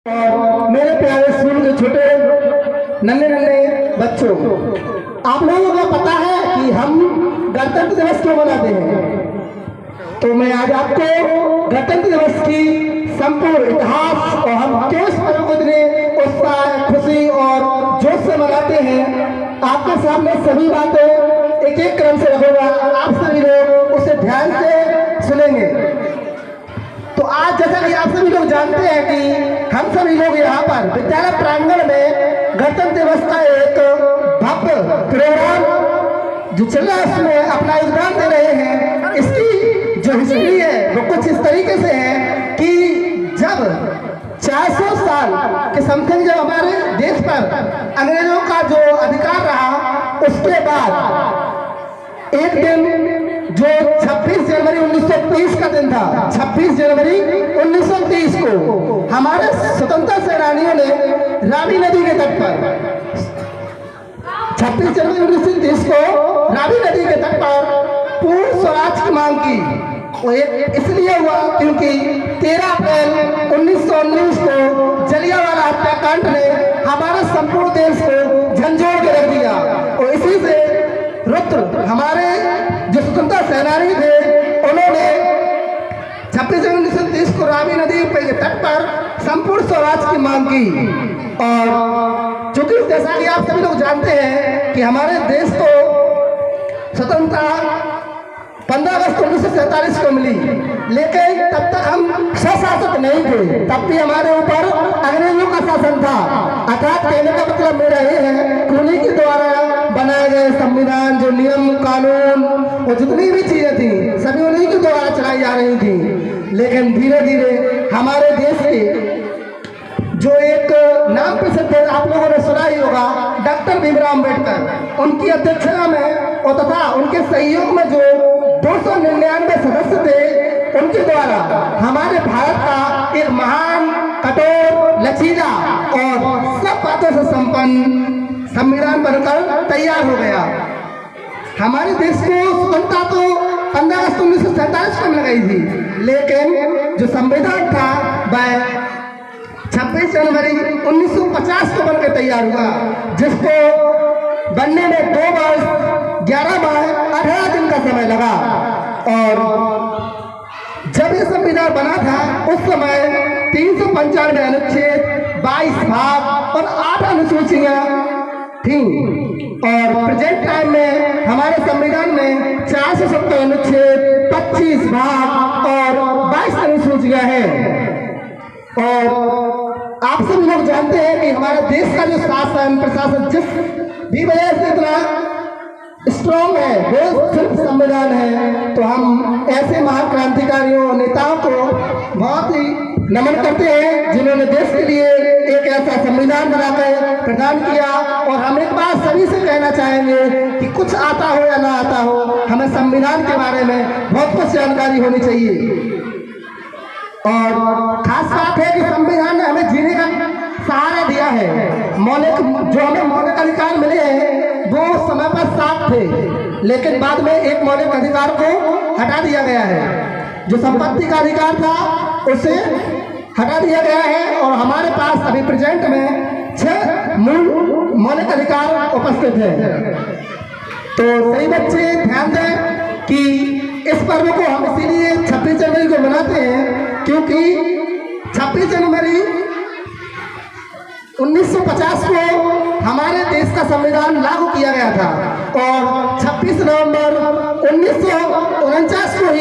और मेरे प्यारे स्कूल के छोटे नन्हे नन्हे बच्चों, आप लोगों को पता है कि हम गणतंत्र दिवस क्यों मनाते हैं? तो मैं आज आपको गणतंत्र दिवस की संपूर्ण इतिहास और हम क्यों इस पर्व को इतने उत्साह, खुशी और जोश से मनाते हैं, आपके सामने सभी बातें एक एक क्रम से रखूंगा। आप सभी लोग उसे ध्यान से सुनेंगे। तो आज जैसा कि आप सभी लोग जानते हैं कि हम सभी लोग यहाँ पर विद्यालय प्रांगण में गणतंत्र दिवस का एक भव्य प्रोग्राम जो चल रहा है उसमें अपना योगदान दे रहे हैं। इसकी जो हिस्ट्री है वो कुछ इस तरीके से है कि जब 400 साल के समथिंग जब हमारे देश पर अंग्रेजों का जो अधिकार रहा, उसके बाद एक दिन जो 26 जनवरी 1930 का दिन था, 26 जनवरी 1930 को हमारे स्वतंत्रता सेनानियों ने रावी नदी के तट पर 26 जनवरी 1930 को रावी नदी के तट पर पूर्ण स्वराज की मांग की। वो इसलिए हुआ क्योंकि 13 अप्रैल 1919 को जलियांवाला हत्याकांड ने हमारे संपूर्ण देश को झंझोड़ के रख दिया। और इसी से रुद्र हमारे जो स्वतंत्रता सेनानी थे, उन्होंने 26 जनवरी 1930 को रावी नदी के तट पर संपूर्ण स्वराज की मांग की। और चूंकि जैसा कि आप सभी लोग जानते हैं कि हमारे देश को स्वतंत्रता 15 अगस्त 1947 को मिली, लेकिन तब तक हम स्वशासित नहीं थे, तब भी हमारे ऊपर अंग्रेजों का शासन था। अर्थात कहने का मतलब मेरा ये है कि उन्हीं के द्वारा बनाए गए संविधान, जो नियम कानून और जितनी भी चीजें थी सभी उन्हीं के द्वारा चलाई जा रही थी। लेकिन धीरे धीरे हमारे देश के जो एक नाम प्रसिद्ध है, आप लोगों ने सुना ही होगा, डॉक्टर भीमराव अम्बेडकर, उनकी अध्यक्षता में और तथा उनके सहयोग में जो 299 सदस्य थे, उनके द्वारा हमारे भारत का एक महान, कठोर, लचीला और सब बातों से संपन्न संविधान बनकर तैयार हो गया। हमारे देश को स्वतंत्रता तो 15 अगस्त 1947 को मिल गई थी, लेकिन जो संविधान था वह 26 जनवरी 1950 को बनकर तैयार हुआ, जिसको बनने में 2 वर्ष 11 माह 18 दिन का समय लगा। और जब ये संविधान बना था उस समय 395 अनुच्छेद, 22 भाग और 8 अनुसूचियां थी। और प्रेजेंट टाइम में हमारे संविधान में 470 अनुच्छेद, 25 भाग और 22 अनुसूचियां हैं। और आप सब लोग जानते हैं कि हमारे देश का जो शासन प्रशासन जिस भी वजह से इतना स्ट्रॉन्ग है वो सिर्फ संविधान है। तो हम ऐसे महान क्रांतिकारियों नेताओं को बहुत ही नमन करते हैं जिन्होंने देश के लिए एक ऐसा संविधान बनाकर प्रदान किया। और हम एक बात सभी से कहना चाहेंगे कि कुछ आता हो या ना आता हो, हमें संविधान के बारे में बहुत कुछ जानकारी होनी चाहिए। और खास बात है कि संविधान ने हमें जीने का सहारा दिया है। मौलिक जो हमें मौलिक अधिकार मिले हैं वो समय पर 7 थे, लेकिन बाद में एक मौलिक अधिकार को हटा दिया गया है। जो संपत्ति का अधिकार था उसे हटा दिया गया है और हमारे पास अभी प्रेजेंट में 6 मूल मौलिक अधिकार उपस्थित है। तो सही बच्चे ध्यान दें कि इस पर्व को हम इसीलिए 26 जनवरी को मनाते हैं क्योंकि 26 जनवरी 1950 को हमारे देश का संविधान लागू किया गया था और 26 नवंबर 1949 को ही